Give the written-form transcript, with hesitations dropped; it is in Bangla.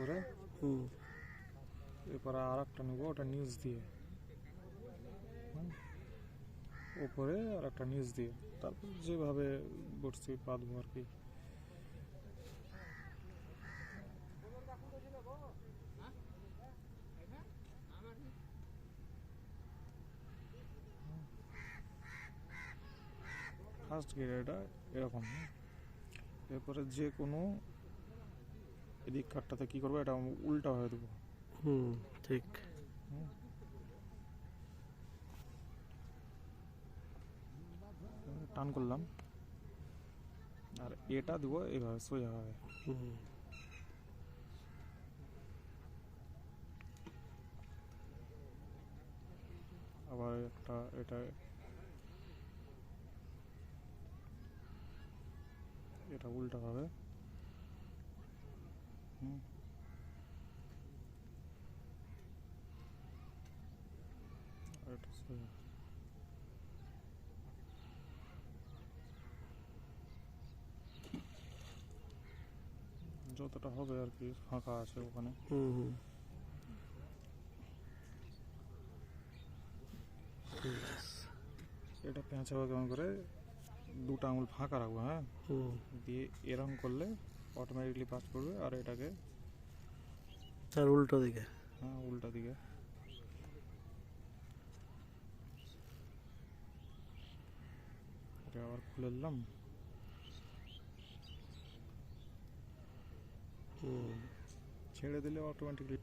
করে এরপরে আর একটা নেবো, ওটা নিচ দিয়ে উপরে আর একটা নিচ দিয়ে, তারপর যেভাবে বসছি বাঁধবো আর কি। ফার্স্ট গিয়ার এটা এরকম। এরপরে যে কোনো এদিক কাঠটাতে কি করবো, এটা উল্টা হয়ে দেবো। ঠিক। টান করলাম আর এটা দেবো এইভাবে সোজা হবে। আবার একটা এটা এটা উল্টা হবে। এটা সোজা। যতটা হবে আর কি, ফাঁকা আছে ওখানে। এটা পেঁচাবো কেমন করে, দুটো আঙুল ফাঁকা রাখবো, হ্যাঁ, দিয়ে এরকম করলে অটোমেটিকলি পাস করবে। আর এটাকে আর উল্টো দিকে, হ্যাঁ উল্টা দিকে এটা আবার খুলে দিলাম। ছেড়ে দিলে অটোমেটিকলি